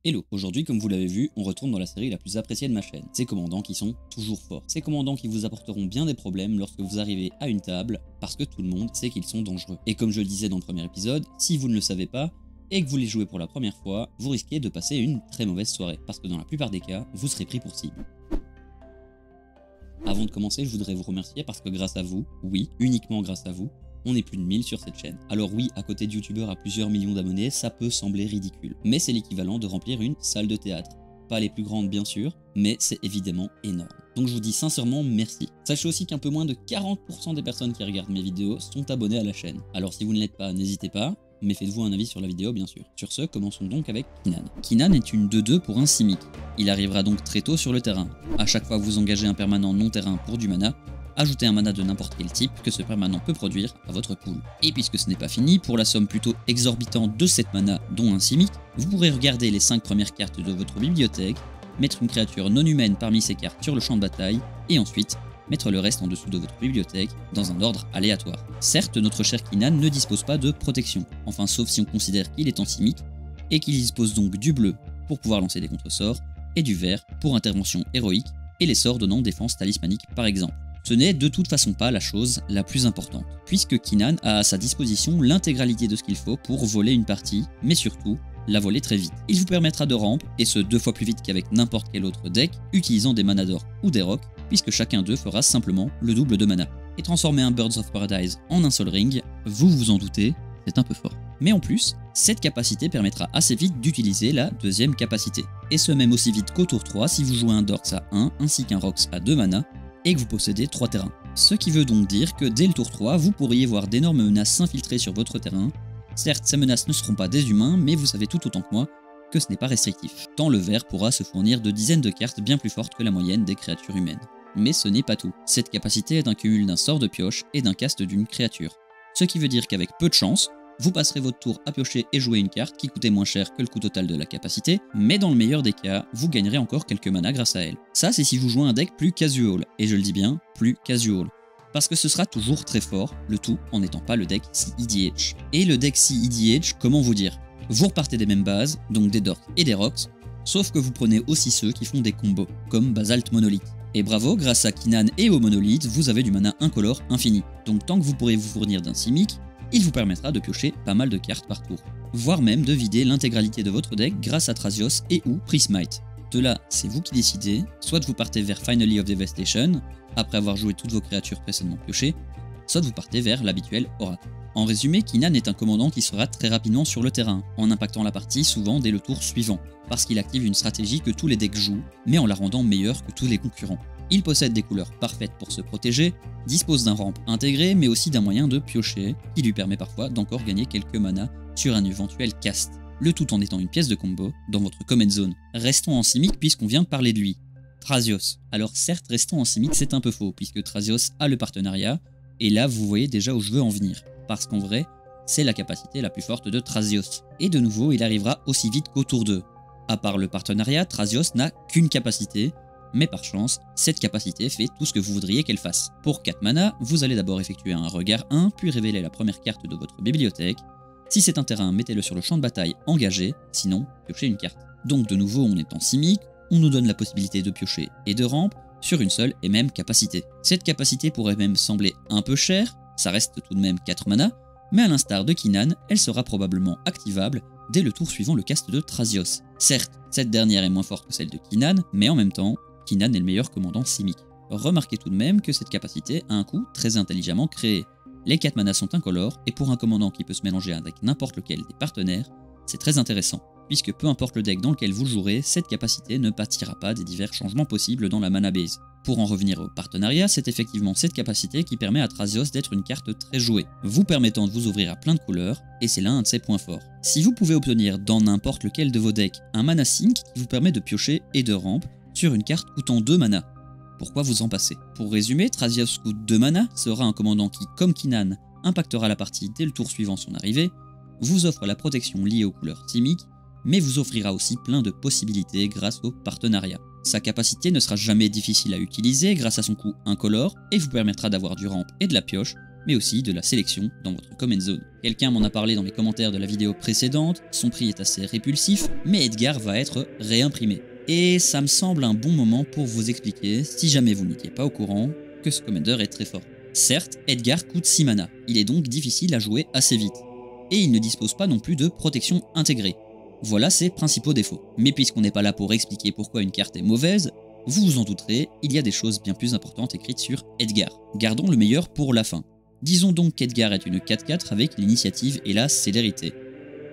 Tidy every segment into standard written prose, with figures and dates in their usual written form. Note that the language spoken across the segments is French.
Hello, aujourd'hui comme vous l'avez vu, on retourne dans la série la plus appréciée de ma chaîne, ces commandants qui sont toujours forts. Ces commandants qui vous apporteront bien des problèmes lorsque vous arrivez à une table, parce que tout le monde sait qu'ils sont dangereux. Et comme je le disais dans le premier épisode, si vous ne le savez pas, et que vous les jouez pour la première fois, vous risquez de passer une très mauvaise soirée, parce que dans la plupart des cas, vous serez pris pour cible. Avant de commencer, je voudrais vous remercier parce que grâce à vous, oui, uniquement grâce à vous, on est plus de 1000 sur cette chaîne. Alors oui, à côté de youtubeurs à plusieurs millions d'abonnés, ça peut sembler ridicule. Mais c'est l'équivalent de remplir une salle de théâtre. Pas les plus grandes bien sûr, mais c'est évidemment énorme. Donc je vous dis sincèrement merci. Sachez aussi qu'un peu moins de 40% des personnes qui regardent mes vidéos sont abonnées à la chaîne. Alors si vous ne l'êtes pas, n'hésitez pas, mais faites-vous un avis sur la vidéo bien sûr. Sur ce, commençons donc avec Kinan. Kinan est une 2-2 pour un Simic. Il arrivera donc très tôt sur le terrain. À chaque fois que vous engagez un permanent non terrain pour du mana, ajoutez un mana de n'importe quel type que ce permanent peut produire à votre pool. Et puisque ce n'est pas fini, pour la somme plutôt exorbitante de 7 mana dont un Simic, vous pourrez regarder les 5 premières cartes de votre bibliothèque, mettre une créature non humaine parmi ces cartes sur le champ de bataille, et ensuite mettre le reste en dessous de votre bibliothèque dans un ordre aléatoire. Certes, notre cher Kinan ne dispose pas de protection, enfin sauf si on considère qu'il est en Simic, et qu'il dispose donc du bleu pour pouvoir lancer des contre-sorts, et du vert pour intervention héroïque, et les sorts donnant défense talismanique par exemple. Ce n'est de toute façon pas la chose la plus importante, puisque Kinan a à sa disposition l'intégralité de ce qu'il faut pour voler une partie, mais surtout, la voler très vite. Il vous permettra de ramp, et ce 2 fois plus vite qu'avec n'importe quel autre deck, utilisant des mana d'or ou des rocks, puisque chacun d'eux fera simplement le double de mana. Et transformer un Birds of Paradise en un seul ring, vous vous en doutez, c'est un peu fort. Mais en plus, cette capacité permettra assez vite d'utiliser la deuxième capacité, et ce même aussi vite qu'au tour 3 si vous jouez un Dorks à 1 ainsi qu'un Rocks à 2 mana, et que vous possédez 3 terrains. Ce qui veut donc dire que dès le tour 3, vous pourriez voir d'énormes menaces s'infiltrer sur votre terrain. Certes, ces menaces ne seront pas des humains, mais vous savez tout autant que moi que ce n'est pas restrictif, tant le vert pourra se fournir de dizaines de cartes bien plus fortes que la moyenne des créatures humaines. Mais ce n'est pas tout, cette capacité est un cumul d'un sort de pioche et d'un cast d'une créature. Ce qui veut dire qu'avec peu de chance, vous passerez votre tour à piocher et jouer une carte qui coûtait moins cher que le coût total de la capacité, mais dans le meilleur des cas, vous gagnerez encore quelques manas grâce à elle. Ça c'est si vous jouez un deck plus casual, et je le dis bien, plus casual. Parce que ce sera toujours très fort, le tout en n'étant pas le deck CEDH. Et le deck CEDH, comment vous dire? Vous repartez des mêmes bases, donc des Dorks et des Rocks, sauf que vous prenez aussi ceux qui font des combos, comme Basalt Monolith. Et bravo, grâce à Kinan et au Monolith, vous avez du mana incolore infini. Donc tant que vous pourrez vous fournir d'un Simic, il vous permettra de piocher pas mal de cartes par tour, voire même de vider l'intégralité de votre deck grâce à Thrasios et ou Prismite. De là, c'est vous qui décidez, soit vous partez vers Finally of Devastation, après avoir joué toutes vos créatures précédemment piochées, soit vous partez vers l'habituel Oracle. En résumé, Kinan est un commandant qui sera très rapidement sur le terrain, en impactant la partie souvent dès le tour suivant, parce qu'il active une stratégie que tous les decks jouent, mais en la rendant meilleure que tous les concurrents. Il possède des couleurs parfaites pour se protéger, dispose d'un ramp intégré, mais aussi d'un moyen de piocher, qui lui permet parfois d'encore gagner quelques manas sur un éventuel cast. Le tout en étant une pièce de combo dans votre comment zone. Restons en Simic puisqu'on vient de parler de lui. Thrasios. Alors certes, restons en Simic c'est un peu faux, puisque Thrasios a le partenariat, et là vous voyez déjà où je veux en venir. Parce qu'en vrai, c'est la capacité la plus forte de Thrasios. Et de nouveau, il arrivera aussi vite qu'au tour 2. À part le partenariat, Thrasios n'a qu'une capacité, mais par chance, cette capacité fait tout ce que vous voudriez qu'elle fasse. Pour 4 mana, vous allez d'abord effectuer un regard 1, puis révéler la première carte de votre bibliothèque. Si c'est un terrain, mettez-le sur le champ de bataille engagé, sinon, piochez une carte. Donc de nouveau, on est en Simic, on nous donne la possibilité de piocher et de ramp sur une seule et même capacité. Cette capacité pourrait même sembler un peu chère, ça reste tout de même 4 mana, mais à l'instar de Kinan, elle sera probablement activable dès le tour suivant le cast de Thrasios. Certes, cette dernière est moins forte que celle de Kinan, mais en même temps, Kinan est le meilleur commandant Simic. Remarquez tout de même que cette capacité a un coût très intelligemment créé. Les 4 manas sont incolores, et pour un commandant qui peut se mélanger avec n'importe lequel des partenaires, c'est très intéressant, puisque peu importe le deck dans lequel vous jouerez, cette capacité ne pâtira pas des divers changements possibles dans la mana base. Pour en revenir au partenariat, c'est effectivement cette capacité qui permet à Thrasios d'être une carte très jouée, vous permettant de vous ouvrir à plein de couleurs, et c'est l'un de ses points forts. Si vous pouvez obtenir dans n'importe lequel de vos decks un mana sync qui vous permet de piocher et de ramp sur une carte coûtant 2 mana, pourquoi vous en passer? Pour résumer, Thrasios coûte 2 mana, sera un commandant qui, comme Kinan, impactera la partie dès le tour suivant son arrivée, vous offre la protection liée aux couleurs Simic, mais vous offrira aussi plein de possibilités grâce au partenariat. Sa capacité ne sera jamais difficile à utiliser grâce à son coût incolore et vous permettra d'avoir du ramp et de la pioche mais aussi de la sélection dans votre comment zone. Quelqu'un m'en a parlé dans les commentaires de la vidéo précédente, son prix est assez répulsif, mais Edgar va être réimprimé. Et ça me semble un bon moment pour vous expliquer, si jamais vous n'étiez pas au courant, que ce commander est très fort. Certes, Edgar coûte 6 mana, il est donc difficile à jouer assez vite. Et il ne dispose pas non plus de protection intégrée. Voilà ses principaux défauts. Mais puisqu'on n'est pas là pour expliquer pourquoi une carte est mauvaise, vous vous en douterez, il y a des choses bien plus importantes écrites sur Edgar. Gardons le meilleur pour la fin. Disons donc qu'Edgar est une 4-4 avec l'initiative et la célérité.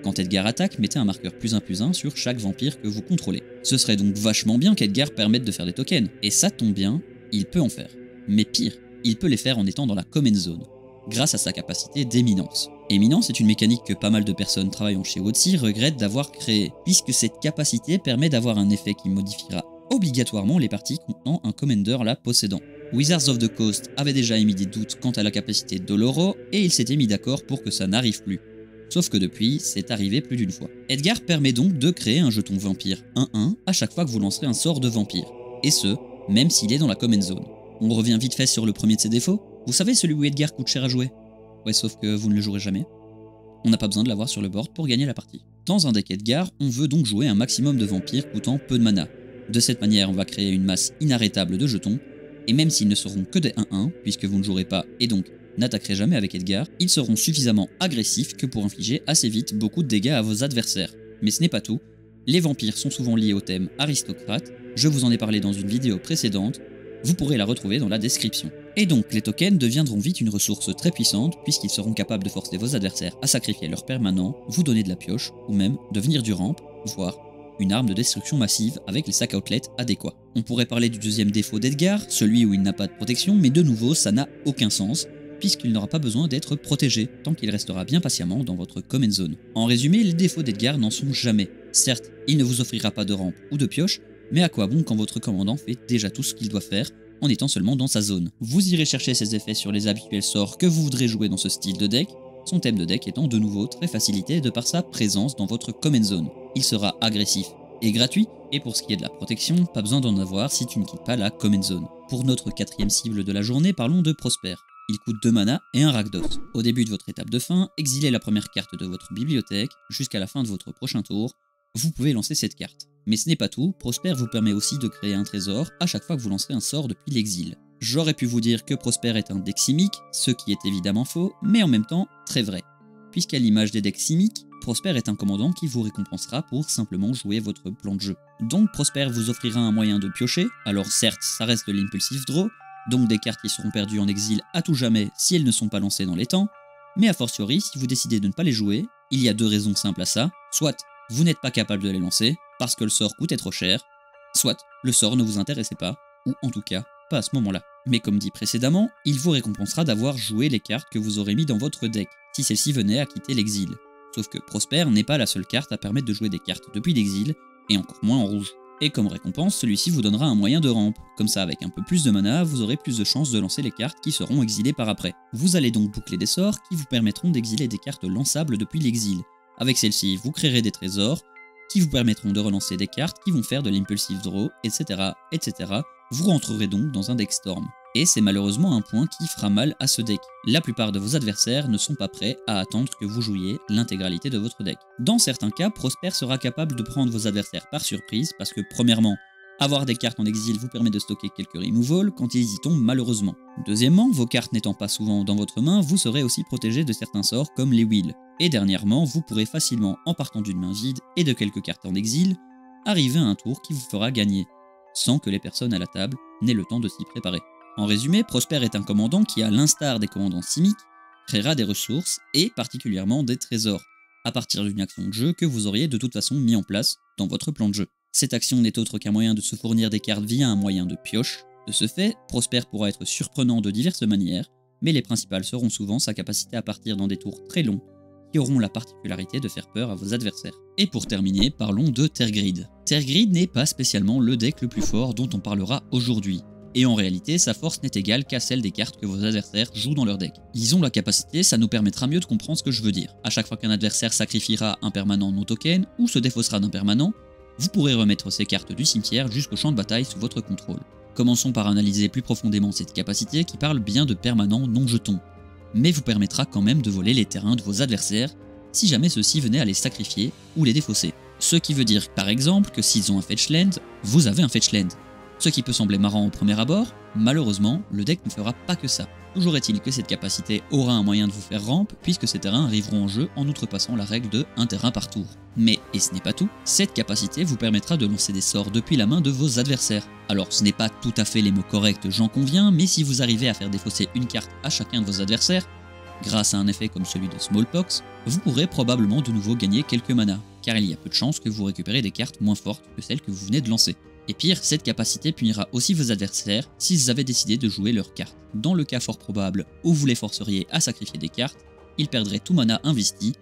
Quand Edgar attaque, mettez un marqueur +1/+1 sur chaque vampire que vous contrôlez. Ce serait donc vachement bien qu'Edgar permette de faire des tokens, et ça tombe bien, il peut en faire. Mais pire, il peut les faire en étant dans la comment zone, grâce à sa capacité d'éminence. Éminence est une mécanique que pas mal de personnes travaillant chez WotC regrettent d'avoir créée, puisque cette capacité permet d'avoir un effet qui modifiera obligatoirement les parties contenant un commander la possédant. Wizards of the Coast avait déjà émis des doutes quant à la capacité d'Oloro, et il s'était mis d'accord pour que ça n'arrive plus. Sauf que depuis, c'est arrivé plus d'une fois. Edgar permet donc de créer un jeton vampire 1-1 à chaque fois que vous lancerez un sort de vampire, et ce, même s'il est dans la comment zone. On revient vite fait sur le premier de ses défauts. Vous savez, celui où Edgar coûte cher à jouer? Ouais, sauf que vous ne le jouerez jamais. On n'a pas besoin de l'avoir sur le board pour gagner la partie. Dans un deck Edgar, on veut donc jouer un maximum de vampires coûtant peu de mana. De cette manière, on va créer une masse inarrêtable de jetons, et même s'ils ne seront que des 1-1, puisque vous ne jouerez pas et donc n'attaquerez jamais avec Edgar, ils seront suffisamment agressifs que pour infliger assez vite beaucoup de dégâts à vos adversaires. Mais ce n'est pas tout, les vampires sont souvent liés au thème aristocrate, je vous en ai parlé dans une vidéo précédente, vous pourrez la retrouver dans la description. Et donc les tokens deviendront vite une ressource très puissante puisqu'ils seront capables de forcer vos adversaires à sacrifier leur permanent, vous donner de la pioche ou même devenir du ramp, voire une arme de destruction massive avec les sacs outlet adéquats. On pourrait parler du deuxième défaut d'Edgar, celui où il n'a pas de protection, mais de nouveau ça n'a aucun sens puisqu'il n'aura pas besoin d'être protégé tant qu'il restera bien patiemment dans votre comment zone. En résumé, les défauts d'Edgar n'en sont jamais. Certes, il ne vous offrira pas de rampe ou de pioche, mais à quoi bon quand votre commandant fait déjà tout ce qu'il doit faire en étant seulement dans sa zone. Vous irez chercher ses effets sur les habituels sorts que vous voudrez jouer dans ce style de deck, son thème de deck étant de nouveau très facilité de par sa présence dans votre comment zone. Il sera agressif et gratuit, et pour ce qui est de la protection, pas besoin d'en avoir si tu ne quittes pas la comment zone. Pour notre quatrième cible de la journée, parlons de Prosper. Il coûte 2 mana et un Rakdos. Au début de votre étape de fin, exilez la première carte de votre bibliothèque, jusqu'à la fin de votre prochain tour, vous pouvez lancer cette carte. Mais ce n'est pas tout, Prosper vous permet aussi de créer un trésor à chaque fois que vous lancerez un sort depuis l'exil. J'aurais pu vous dire que Prosper est un deck simique, ce qui est évidemment faux, mais en même temps très vrai. Puisqu'à l'image des decks simiques, Prosper est un commandant qui vous récompensera pour simplement jouer votre plan de jeu. Donc Prosper vous offrira un moyen de piocher, alors certes ça reste de l'impulsive draw, donc des cartes qui seront perdues en exil à tout jamais si elles ne sont pas lancées dans les temps, mais a fortiori si vous décidez de ne pas les jouer, il y a deux raisons simples à ça, soit vous n'êtes pas capable de les lancer, parce que le sort coûtait trop cher, soit le sort ne vous intéressait pas, ou en tout cas, pas à ce moment-là. Mais comme dit précédemment, il vous récompensera d'avoir joué les cartes que vous aurez mis dans votre deck, si celle-ci venait à quitter l'exil. Sauf que Prosper n'est pas la seule carte à permettre de jouer des cartes depuis l'exil, et encore moins en rouge. Et comme récompense, celui-ci vous donnera un moyen de rampe. Comme ça, avec un peu plus de mana, vous aurez plus de chances de lancer les cartes qui seront exilées par après. Vous allez donc boucler des sorts qui vous permettront d'exiler des cartes lançables depuis l'exil. Avec celle-ci, vous créerez des trésors qui vous permettront de relancer des cartes qui vont faire de l'impulsive draw, etc., etc. Vous rentrerez donc dans un deck Storm. Et c'est malheureusement un point qui fera mal à ce deck. La plupart de vos adversaires ne sont pas prêts à attendre que vous jouiez l'intégralité de votre deck. Dans certains cas, Prosper sera capable de prendre vos adversaires par surprise parce que premièrement, avoir des cartes en exil vous permet de stocker quelques removals quand ils y tombent malheureusement. Deuxièmement, vos cartes n'étant pas souvent dans votre main, vous serez aussi protégé de certains sorts comme les wheels. Et dernièrement, vous pourrez facilement, en partant d'une main vide et de quelques cartes en exil, arriver à un tour qui vous fera gagner, sans que les personnes à la table n'aient le temps de s'y préparer. En résumé, Prosper est un commandant qui, à l'instar des commandants simiques, créera des ressources et particulièrement des trésors, à partir d'une action de jeu que vous auriez de toute façon mis en place dans votre plan de jeu. Cette action n'est autre qu'un moyen de se fournir des cartes via un moyen de pioche. De ce fait, Prosper pourra être surprenant de diverses manières, mais les principales seront souvent sa capacité à partir dans des tours très longs, qui auront la particularité de faire peur à vos adversaires. Et pour terminer, parlons de Tergrid. Tergrid n'est pas spécialement le deck le plus fort dont on parlera aujourd'hui. Et en réalité, sa force n'est égale qu'à celle des cartes que vos adversaires jouent dans leur deck. Ils ont la capacité, ça nous permettra mieux de comprendre ce que je veux dire. À chaque fois qu'un adversaire sacrifiera un permanent non token ou se défaussera d'un permanent, vous pourrez remettre ces cartes du cimetière jusqu'au champ de bataille sous votre contrôle. Commençons par analyser plus profondément cette capacité qui parle bien de permanents non jetons. mais vous permettra quand même de voler les terrains de vos adversaires si jamais ceux-ci venaient à les sacrifier ou les défausser. Ce qui veut dire par exemple que s'ils ont un fetch land, vous avez un fetch land. Ce qui peut sembler marrant au premier abord, malheureusement, le deck ne fera pas que ça. Toujours est-il que cette capacité aura un moyen de vous faire rampe, puisque ces terrains arriveront en jeu en outrepassant la règle de un terrain par tour. Mais, et ce n'est pas tout, cette capacité vous permettra de lancer des sorts depuis la main de vos adversaires. Alors ce n'est pas tout à fait les mots corrects, j'en conviens, mais si vous arrivez à faire défausser une carte à chacun de vos adversaires, grâce à un effet comme celui de Smallpox, vous pourrez probablement de nouveau gagner quelques manas, car il y a peu de chances que vous récupérez des cartes moins fortes que celles que vous venez de lancer. Et pire, cette capacité punira aussi vos adversaires s'ils avaient décidé de jouer leurs cartes. Dans le cas fort probable où vous les forceriez à sacrifier des cartes, ils perdraient tout mana investi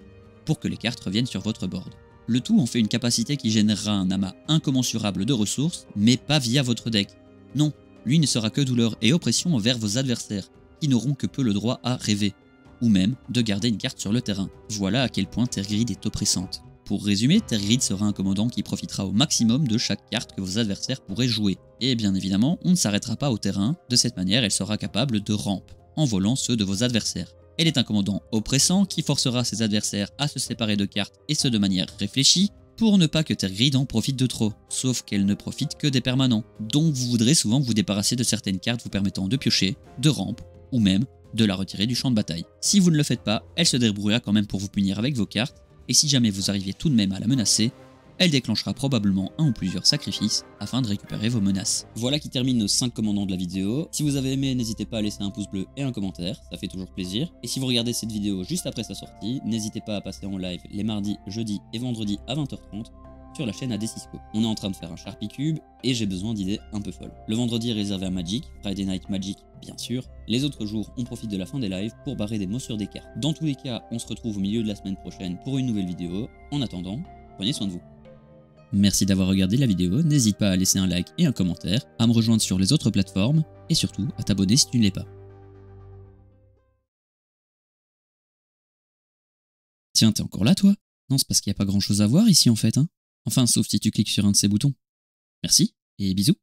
pour que les cartes reviennent sur votre board. Le tout en fait une capacité qui générera un amas incommensurable de ressources, mais pas via votre deck. Non, lui ne sera que douleur et oppression envers vos adversaires, qui n'auront que peu le droit à rêver, ou même de garder une carte sur le terrain. Voilà à quel point Tergrid est oppressante. Pour résumer, Tergrid sera un commandant qui profitera au maximum de chaque carte que vos adversaires pourraient jouer. Et bien évidemment, on ne s'arrêtera pas au terrain, de cette manière elle sera capable de rampe, en volant ceux de vos adversaires. Elle est un commandant oppressant qui forcera ses adversaires à se séparer de cartes et ce de manière réfléchie, pour ne pas que Tergrid en profite de trop, sauf qu'elle ne profite que des permanents, donc vous voudrez souvent vous débarrasser de certaines cartes vous permettant de piocher, de rampe, ou même de la retirer du champ de bataille. Si vous ne le faites pas, elle se débrouillera quand même pour vous punir avec vos cartes, et si jamais vous arriviez tout de même à la menacer, elle déclenchera probablement un ou plusieurs sacrifices afin de récupérer vos menaces. Voilà qui termine nos 5 commandants de la vidéo. Si vous avez aimé, n'hésitez pas à laisser un pouce bleu et un commentaire, ça fait toujours plaisir. Et si vous regardez cette vidéo juste après sa sortie, n'hésitez pas à passer en live les mardis, jeudis et vendredis à 20h30 sur la chaîne AD Cisco. On est en train de faire un Sharpie Cube et j'ai besoin d'idées un peu folles. Le vendredi est réservé à Magic, Friday Night Magic bien sûr. Les autres jours, on profite de la fin des lives pour barrer des mots sur des cartes. Dans tous les cas, on se retrouve au milieu de la semaine prochaine pour une nouvelle vidéo. En attendant, prenez soin de vous. Merci d'avoir regardé la vidéo, n'hésite pas à laisser un like et un commentaire, à me rejoindre sur les autres plateformes, et surtout à t'abonner si tu ne l'es pas. Tiens, t'es encore là toi? Non, c'est parce qu'il n'y a pas grand chose à voir ici en fait, hein. Enfin, sauf si tu cliques sur un de ces boutons. Merci, et bisous.